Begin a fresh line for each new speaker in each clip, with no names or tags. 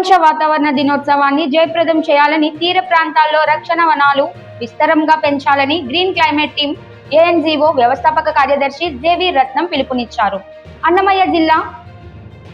ప్రపంచ వాతావరణ దినోత్సవాన్ని జయప్రదం చేయాలని, తీర ప్రాంతాల్లో రక్షణ వనాలు విస్తరంగా పెంచాలని గ్రీన్ క్లైమేట్ టీమ్ ఏఎన్జీఓ వ్యవస్థాపక కార్యదర్శి జేవి రత్నం పిలుపునిచ్చారు. అన్నమయ్య జిల్లా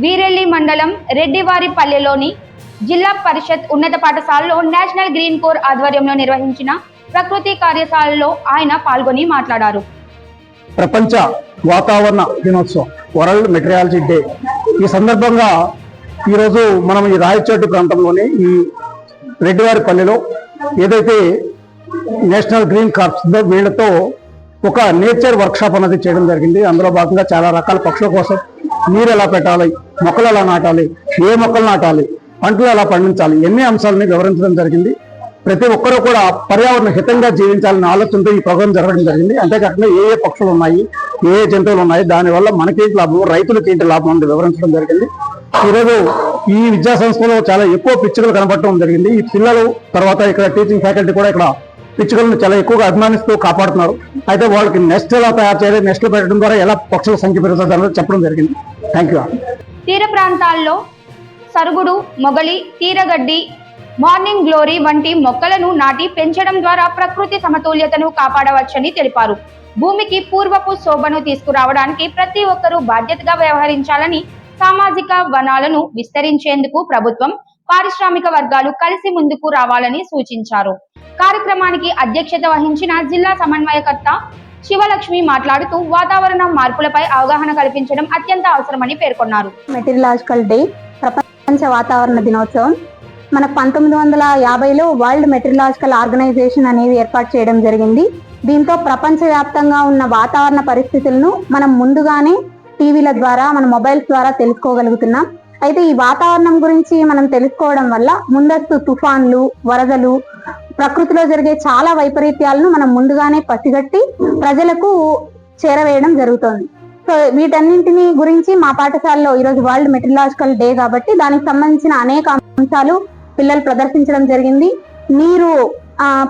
వీరెల్లి మండలం రెడ్డివారిపల్లెలోని జిల్లా పరిషత్ ఉన్నత పాఠశాలలో నేషనల్ గ్రీన్ కోర్ ఆధ్వర్యంలో నిర్వహించిన ప్రకృతి కార్యశాలలో ఆయన పాల్గొని మాట్లాడారు.
ప్రపంచ వాతావరణ దినోత్సవం, వరల్డ్ మెటీరియాలజీ డే. ఈ సందర్భంగా ఈరోజు మనం ఈ రాయచోటి ప్రాంతంలోని ఈ రెడ్డివారిపల్లెలో ఏదైతే నేషనల్ గ్రీన్ కార్ప్స్ వీళ్ళతో ఒక నేచర్ వర్క్షాప్ అనేది చేయడం జరిగింది. అందులో భాగంగా చాలా రకాల పక్షుల కోసం నీరు ఎలా పెట్టాలి, మొక్కలు ఎలా నాటాలి, ఏ మొక్కలు నాటాలి, పంటలు ఎలా పండించాలి, ఎన్ని అంశాలని వివరించడం జరిగింది. ప్రతి ఒక్కరూ కూడా పర్యావరణ హితంగా జీవించాలనే ఆలోచనతో ఈ ప్రోగ్రాం జరగడం జరిగింది. అంతేకాకుండా ఏ ఏ పక్షులు ఉన్నాయి, ఏ జంతువులు ఉన్నాయి, దానివల్ల మనకేంటి లాభం, రైతులకి ఏంటి లాభం అని వివరించడం జరిగింది. ఈరోజు ఈ విద్యా సంస్థలో చాలా ఎక్కువ పిచ్చుకలు కనపడటం జరిగింది. ఈ పిల్లలు తర్వాత ఇక్కడ టీచింగ్ ఫ్యాకల్టీ కూడా ఇక్కడ పిచ్చుకలను చాలా ఎక్కువగా అభిమానిస్తూ కాపాడుతున్నారు. అయితే వాళ్ళకి నెస్ట్ ఎలా తయారు చేయాలి, నెస్ట్లు పెట్టడం ద్వారా ఎలా పక్షుల సంఖ్య పెరుగుతుంది అనేది చెప్పడం జరిగింది. Thank you.
తీర ప్రాంతాల్లో సరుగుడు, మొగలి, తీరగడ్డి, మార్నింగ్ గ్లోరీ వంటి మొక్కలను నాటి పెంచడం ద్వారా ప్రకృతి సమతుల్యతను కాపాడవచ్చని తెలిపారు. భూమికి పూర్వపు శోభను తీసుకురావడానికి ప్రతి ఒక్కరూ బాధ్యతగా వ్యవహరించాలని, సామాజిక వనాలను విస్తరించేందుకు ప్రభుత్వం, పారిశ్రామిక వర్గాలు కలిసి ముందుకు రావాలని సూచించారు. కార్యక్రమానికి అధ్యక్షత వహించిన జిల్లా సమన్వయకర్త శివలక్ష్మి మాట్లాడుతూ వాతావరణ మార్పులపై అవగాహన కల్పించడం అత్యంత అవసరమని పేర్కొన్నారు.
మెటీరియలాజికల్ డే, ప్రపంచ వాతావరణ దినోత్సవం మనకు 1950లో వరల్డ్ మెటీరియలాజికల్ ఆర్గనైజేషన్ అనేది ఏర్పాటు చేయడం జరిగింది. దీంతో ప్రపంచవ్యాప్తంగా ఉన్న వాతావరణ పరిస్థితులను మనం ముందుగానే టీవీల ద్వారా, మన మొబైల్స్ ద్వారా తెలుసుకోగలుగుతున్నాం. అయితే ఈ వాతావరణం గురించి మనం తెలుసుకోవడం వల్ల ముందస్తు తుఫాన్లు, వరదలు, ప్రకృతిలో జరిగే చాలా వైపరీత్యాలను మనం ముందుగానే పసిగట్టి ప్రజలకు చేరవేయడం జరుగుతోంది. సో వీటన్నింటిని గురించి మా పాఠశాలలో ఈరోజు వరల్డ్ మెటీరియలాజికల్ డే కాబట్టి దానికి సంబంధించిన అనేక అంశాలు పిల్లలు ప్రదర్శించడం జరిగింది. నీరు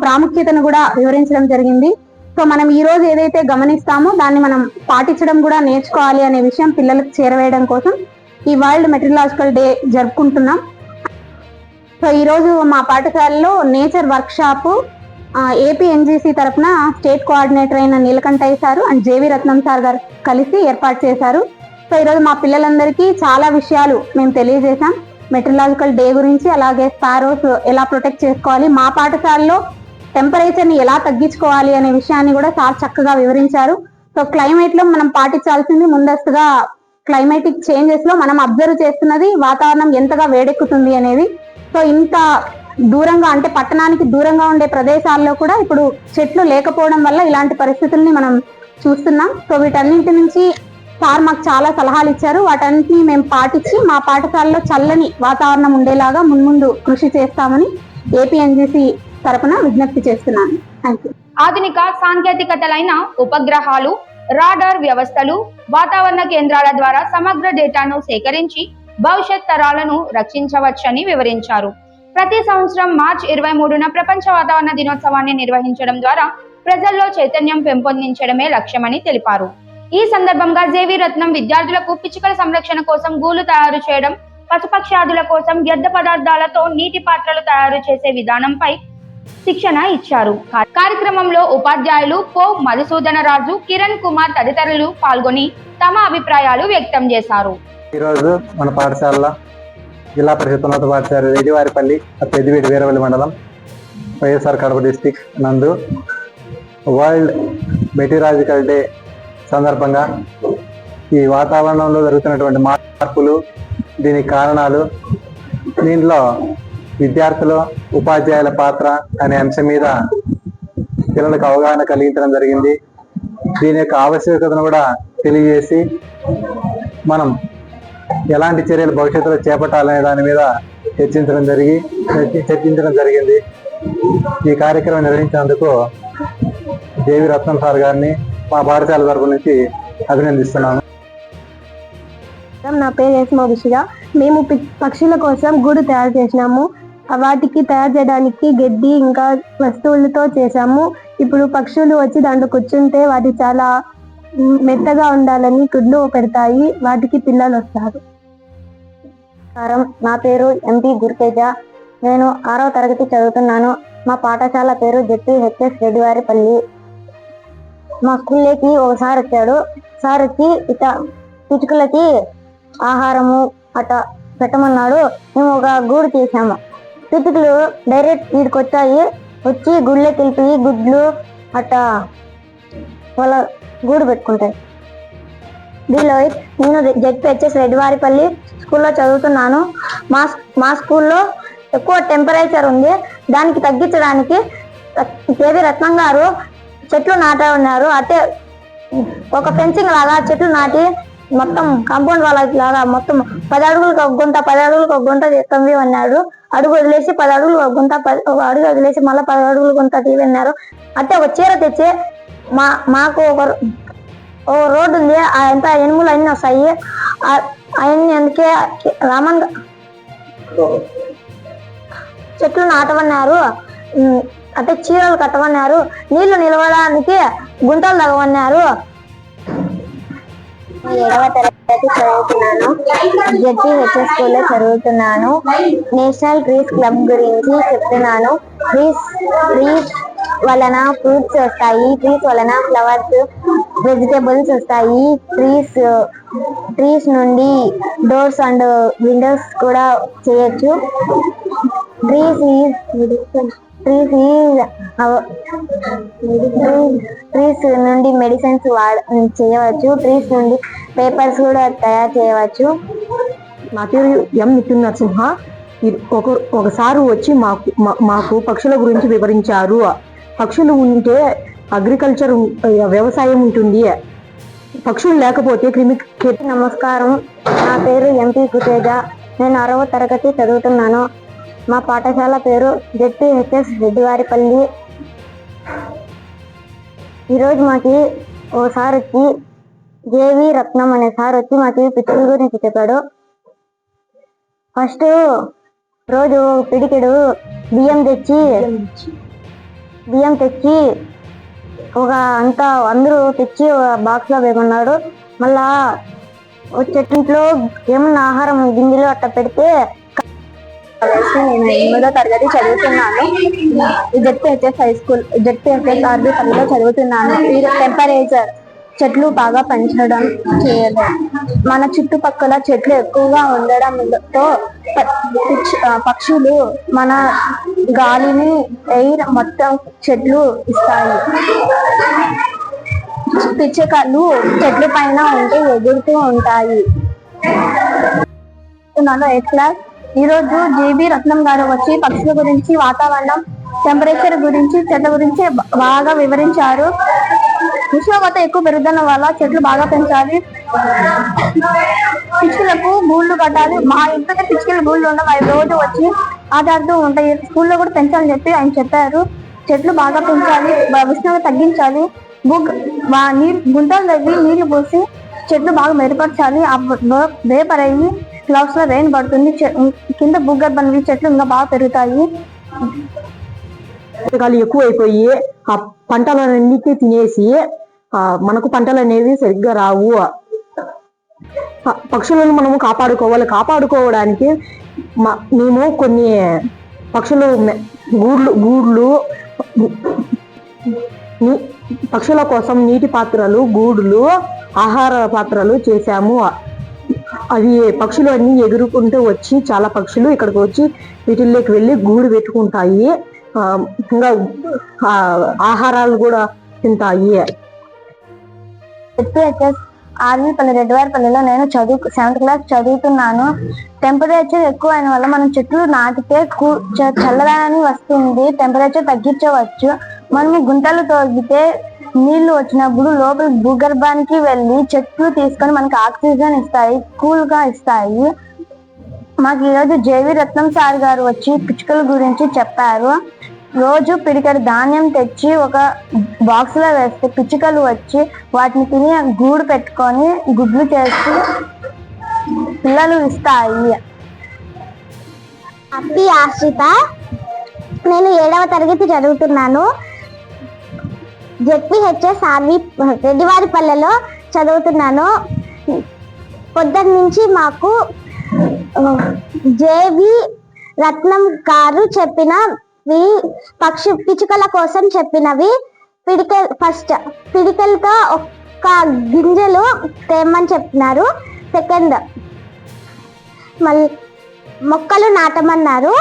ప్రాముఖ్యతను కూడా వివరించడం జరిగింది. సో మనం ఈ రోజు ఏదైతే గమనిస్తామో దాన్ని మనం పాటించడం కూడా నేర్చుకోవాలి అనే విషయం పిల్లలకు చేరవేయడం కోసం ఈ వరల్డ్ మెటీరియలాజికల్ డే జరుపుకుంటున్నాం. సో ఈ రోజు మా పాఠశాలలో నేచర్ వర్క్ షాప్ ఏపీఎన్జీసీ తరఫున స్టేట్ కోఆర్డినేటర్ అయిన Neelakantaiah sir and J V Ratnam sir గారు కలిసి ఏర్పాటు చేశారు. సో ఈరోజు మా పిల్లలందరికీ చాలా విషయాలు మేము తెలియజేశాం మెటీరియలాజికల్ డే గురించి. అలాగే స్పారోస్ ఎలా ప్రొటెక్ట్ చేసుకోవాలి, మా పాఠశాలలో టెంపరేచర్ ని ఎలా తగ్గించుకోవాలి అనే విషయాన్ని కూడా చాలా చక్కగా వివరించారు. సో క్లైమేట్ లో మనం పాటించాల్సింది ముందస్తుగా క్లైమేటిక్ చేంజెస్ లో మనం అబ్జర్వ్ చేస్తున్నది వాతావరణం ఎంతగా వేడెక్కుతుంది అనేది. సో ఇంత దూరంగా అంటే పట్టణానికి దూరంగా ఉండే ప్రదేశాల్లో కూడా ఇప్పుడు చెట్లు లేకపోవడం వల్ల ఇలాంటి పరిస్థితుల్ని మనం చూస్తున్నాం. సో వీటన్నింటి నుంచి సార్ మాకు చాలా సలహాలు ఇచ్చారు. వాటన్నిటిని మేము పాటించి మా పాఠశాలలో చల్లని వాతావరణం ఉండేలాగా మున్ముందు కృషి చేస్తామని ఏపీఎన్జీసీ తరపున విజ్ఞప్తి చేస్తున్నాను. Thank you.
ఆధునిక సాంకేతికతలైన ఉపగ్రహాలు, రాడార్ వ్యవస్థలు, వాతావరణ కేంద్రాల ద్వారా సమగ్ర డేటాను సేకరించి భవిష్యత్ తరాలను రక్షించవచ్చని వివరించారు. ప్రతి సంవత్సరం మార్చి 23న ప్రపంచ వాతావరణ దినోత్సవాన్ని నిర్వహించడం ద్వారా ప్రజల్లో చైతన్యం పెంపొందించడమే లక్ష్యమని తెలిపారు. ఈ సందర్భంగా జేవి రత్నం విద్యార్థులకు పిచ్చుకల సంరక్షణ కోసం గూలు తయారు చేయడం, పశుపక్షాదుల కోసం వ్యర్థ పదార్థాలతో నీటి పాత్రలు తయారు చేసే విధానంపై శిక్షణ ఇచ్చారు. కార్యక్రమంలో ఉపాధ్యాయులు పో మధుసూదన రాజు, కిరణ్ కుమార్ తదితరులు పాల్గొని తమ అభిప్రాయాలు వ్యక్తం చేశారు.
ఈరోజు మన పాఠశాల జిల్లా పరిషత్ ఉన్నత పాఠశాల రెడ్డివారిపల్లి, పెద్దివేటి వీరవల్లి మండలం, వైఎస్ఆర్ కడప డిస్టిక్ నందు వరల్డ్ మెటీరియలాజికల్ డే సందర్భంగా ఈ వాతావరణంలో జరుగుతున్నటువంటి మార్పులు, దీనికి కారణాలు, దీంట్లో విద్యార్థులు, ఉపాధ్యాయుల పాత్ర అనే అంశం మీద పిల్లలకు అవగాహన కలిగించడం జరిగింది. దీని యొక్క ఆవశ్యకతను కూడా తెలియజేసి మనం ఎలాంటి చర్యలు భవిష్యత్తులో చేపట్టాలనే దాని మీద చర్చించడం జరిగింది. ఈ కార్యక్రమం నిర్వహించినందుకు జేవి రత్నం సార్ గారిని మా పాఠశాల తరపు నుంచి అభినందిస్తున్నాను.
నా పేరు ఎస్మోభిషిగా. మేము పక్షుల కోసం గూడు తయారు చేసినాము. వాటికి తయారు చేయడానికి గడ్డి ఇంకా వస్తువులతో చేసాము. ఇప్పుడు పక్షులు వచ్చి దాంట్లో కూర్చుంటే వాటి చాలా మెత్తగా ఉండాలని గుడ్లు పెడతాయి, వాటికి పిల్లలు వస్తారు. నా పేరు ఎంపీ గురుతేజ. నేను 6వ తరగతి చదువుతున్నాను. మా పాఠశాల పేరు జెడ్పీహెచ్ఎస్ రెడ్డివారిపల్లి. మా స్కూల్లోకి ఒకసారి వచ్చాడు. సార్ వచ్చి ఇట పిచ్చుకలకి ఆహారము అట పెట్టమన్నాడు. మేము ఒక గూడు తీసాము. పిచ్చుకలు డైరెక్ట్ వీడికి వచ్చి గుళ్ళోకి వెళ్ళిపోయి గుడ్లు అట్ట వాళ్ళ గూడు పెట్టుకుంటాయి. దీనిలో నేను జెడ్పీహెచ్ఎస్ రెడ్డివారిపల్లి స్కూల్లో చదువుతున్నాను. మా స్కూల్లో ఎక్కువ టెంపరేచర్ ఉంది. దానికి తగ్గించడానికి కేవీ రత్నం గారు చెట్లు ఉన్నారు. అంటే ఒక ఫెన్సింగ్ లాగా చెట్లు నాటి మొత్తం కాంపౌండ్ వాళ్ళ లాగా మొత్తం 10 అడుగులకు ఒక గుంట 10 అడుగులకు ఒక గుంట తవ్వి అన్నాడు. అడుగు వదిలేసి 10 అడుగులు ఒక గుంట ఒక అడుగు వదిలేసి మళ్ళీ 10 అడుగులు గుంట తీవి అన్నారు. అంటే ఒక చీర తెచ్చి మాకు ఓ రోడ్డు ఉంది. అంతా ఎనుములు అన్ని వస్తాయి. అవన్నీ అందుకే రామన్ చెట్లు నాటమన్నారు. అంటే చీరలు కట్టమన్నారు. నీళ్లు నిలవడానికి గుంటలు తగమన్నారు. 7వ తరగతి చదువుతున్నాను. జెడ్పీహెచ్ఎస్ స్కూల్లో చదువుతున్నాను. నేషనల్ ట్రీస్ క్లబ్ గురించి చెప్తున్నాను. ట్రీస్ వలన ఫ్రూట్స్ వస్తాయి. ట్రీస్ వలన ఫ్లవర్స్ వెజిటేబుల్స్ వస్తాయి. ట్రీస్ నుండి డోర్స్ అండ్ విండోస్ కూడా చేయొచ్చు. ట్రీస్ నుండి మెడిసిన్స్ చేయవచ్చు. ట్రీస్ నుండి పేపర్స్ కూడా తయారు చేయవచ్చు.
నా పేరు ఎం నితిన్ నరసింహ. ఒకసారి వచ్చి మాకు పక్షుల గురించి వివరించారు. పక్షులు ఉంటే అగ్రికల్చర్ వ్యవసాయం ఉంటుంది. పక్షులు లేకపోతే
నమస్కారం. నా పేరు ఎంపీ గురుతేజ. నేను 6వ తరగతి చదువుతున్నాను. మా పాఠశాల పేరు జెడ్పీహెచ్ఎస్ రెడ్డివారిపల్లి. ఈరోజు మాకి ఓసారి వచ్చి జేవి రత్నం అనే సార్ వచ్చి మాకి పిచ్చుకల గురించి చెప్పాడు. ఫస్ట్ రోజు పిడికెడు బియ్యం తెచ్చి ఒక అంతా అందరూ తెచ్చి బాక్స్ లో వేయమన్నాడు. మళ్ళా చెట్టింట్లో ఏమన్నా ఆహారం గింజలు అట్ట పెడితే నేను 8వ తరగతి చదువుతున్నాను. జెడ్పీహెచ్ఎస్ హై స్కూల్ జెడ్పీహెచ్ఎస్ ఆర్బీపల్లిలో చదువుతున్నాను. టెంపరేచర్ చెట్లు బాగా పెంచడం చేయడం, మన చుట్టుపక్కల చెట్లు ఎక్కువగా ఉండడంతో పక్షులు మన గాలిని ఎయిర్ మొత్తం చెట్లు ఇస్తాయి. పిచ్చుకలు చెట్ల పైన ఉంటే ఎగురుతూ ఉంటాయి. 8th class. ఈరోజు జేబీ రత్నం గారు వచ్చి పక్షుల గురించి, వాతావరణం, టెంపరేచర్ గురించి, చెట్ల గురించి బాగా వివరించారు. ఉష్ణోగ్రత ఎక్కువ పెరుగుదల వల్ల చెట్లు బాగా పెంచాలి. పిచ్చుకలకు గూళ్ళు కట్టాలి. మా ఇంట్లో పిచ్చుకల గూళ్ళు ఉండవు. అవి రోజు వచ్చి ఆటాడుతూ ఉంటాయి. స్కూల్లో కూడా పెంచాలని చెప్పి ఆయన చెప్పారు. చెట్లు బాగా పెంచాలి. ఉష్ణోగ్రత తగ్గించాలి. గుంటలు తవ్వి నీళ్లు పోసి చెట్లు బాగా మెరుగుపరచాలి. వేపర్ అయ్యి క్లౌడ్స్ లో రెయిన్ పడుతుంది. కింద భూగర్భం చెట్లు ఇంకా బాగా పెరుగుతాయి.
ఎక్కువైపోయి ఆ పంటలన్నిటినీ తినేసి మనకు పంటలు అనేవి సరిగ్గా రావు. పక్షులను మనము కాపాడుకోవడానికి మేము కొన్ని పక్షులు గూడ్లు పక్షుల కోసం నీటి పాత్రలు, గూడులు, ఆహార పాత్రలు చేశాము. అవి పక్షులు అన్ని ఎగురుకుంటూ వచ్చి చాలా పక్షులు ఇక్కడికి వచ్చి వీటిల్లోకి వెళ్ళి గూడు పెట్టుకుంటాయి. ఇంకా ఆహారాలు కూడా తింటాయి.
ఆర్వీపల్లి రెడ్డివారిపల్లిలో నేను 7th క్లాస్ చదువుతున్నాను. టెంపరేచర్ ఎక్కువ అయిన వల్ల మనం చెట్లు నాటితే చల్లదనాన్ని వస్తుంది. టెంపరేచర్ తగ్గించవచ్చు. మనం గుంటలు తోగితే నీళ్లు వచ్చినప్పుడు లోపల భూగర్భానికి వెళ్ళి చెట్లు తీసుకొని మనకి ఆక్సిజన్ ఇస్తాయి, కూల్ గా ఇస్తాయి. మాకు ఈరోజు జేవి రత్నం సార్ గారు వచ్చి పిచ్చుకల గురించి చెప్పారు. రోజు పిడికెడు ధాన్యం తెచ్చి ఒక బాక్స్ లో వేస్తే పిచ్చుకలు వచ్చి వాటిని తిని గూడు పెట్టుకొని గుడ్లు చేసి పిల్లలు ఇస్తాయి.
హ్యాపీ ఆశ్రిత. నేను 7వ తరగతి చదువుతున్నాను. జెడ్పీహెచ్ఎస్ రెడ్డివారిపల్లెలో చదువుతున్నాను. పొద్దున్న నుంచి మాకు జేవి రత్నం గారు చెప్పినవి పిచ్చుకల కోసం చెప్పినవి. పిడికలతో ఒక్క గింజలు తేమని చెప్పినారు. సెకండ్, మొక్కలు నాటమన్నారు.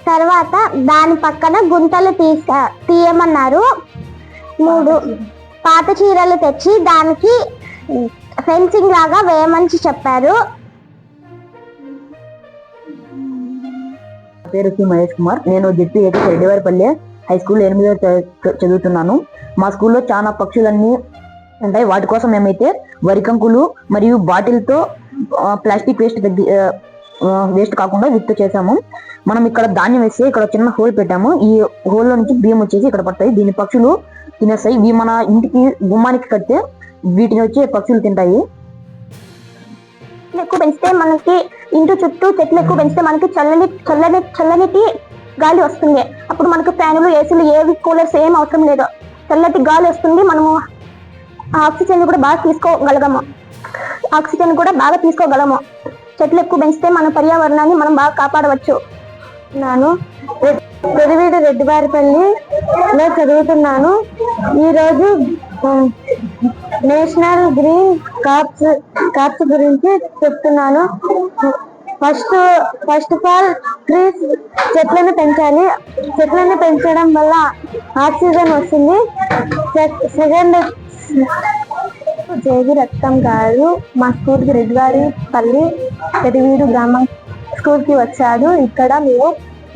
తర్వాత దాని పక్కన గుంతలు తీయమన్నారు. 3, పాత చీరలు తెచ్చి దానికి ఫెన్సింగ్ లాగా వేయమని చెప్పారు.
నా పేరు సి మహేష్ కుమార్. నేను జెడ్పీ రెడ్డివారిపల్లె హై స్కూల్ 8వ చదువుతున్నాను. మా స్కూల్లో చాలా పక్షులన్నీ ఉంటాయి. వాటి కోసం మేమైతే వరికంకులు మరియు బాటిల్తో ప్లాస్టిక్ వేస్ట్ కాకుండా విత్తు చేసాము. మనం ఇక్కడ ధాన్యం వేస్తే ఇక్కడ చిన్న హోల్ పెట్టాము. ఈ హోల్లో నుంచి బియ్యం వచ్చేసి ఇక్కడ పడతాయి. దీని పక్షులు తినేస్తాయి. ఇవి మన ఇంటికి గుమ్మానికి కడితే వీటిని వచ్చే పక్షులు తింటాయి.
ఎక్కువ పెంచితే మనకి ఇంటి చుట్టూ చెట్లు ఎక్కువ పెంచితే మనకి చల్లటి గాలి వస్తుంది. అప్పుడు మనకు ఫ్యాన్లు, ఏసీలు, ఏవి కూలర్స్ ఏం అవసరం లేదు. చల్లటి గాలి వస్తుంది. మనము ఆక్సిజన్ కూడా బాగా తీసుకోగలము. చెట్లు ఎక్కువ పెంచితే మన పర్యావరణాన్ని మనం బాగా కాపాడవచ్చు.
నేను పెదివీడు రెడ్డివారిపల్లిలో చదువుతున్నాను. ఈరోజు నేషనల్ గ్రీన్ కార్ప్స్ గురించి చెప్తున్నాను. ఫస్ట్ ఆఫ్ ఆల్ ట్రీస్, చెట్లను పెంచాలి. చెట్లను పెంచడం వల్ల ఆక్సిజన్ వస్తుంది. సెకండ్, జేవి రత్నం గారు మా స్కూల్కి రెడ్డివారిపల్లి పెదివీడు గ్రామం స్కూల్కి వచ్చాడు. ఇక్కడ మేము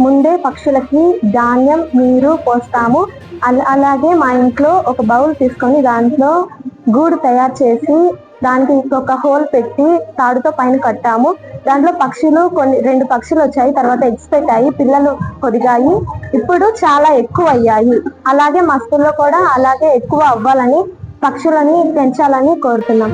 ముందే పక్షులకి ధాన్యం, నీరు పోస్తాము. అలాగే మా ఇంట్లో ఒక బౌల్ తీసుకొని దాంట్లో గూడు తయారు చేసి దానికి ఒక హోల్ పెట్టి తాడుతో పైన కట్టాము. దాంట్లో పక్షులు 2 పక్షులు వచ్చాయి. తర్వాత ఎగ్స్ పెట్టాయి. పిల్లలు కొదిగాయి. ఇప్పుడు చాలా ఎక్కువ అయ్యాయి. అలాగే మా స్కూల్లో కూడా అలాగే ఎక్కువ అవ్వాలని, పక్షులని పెంచాలని కోరుతున్నాం.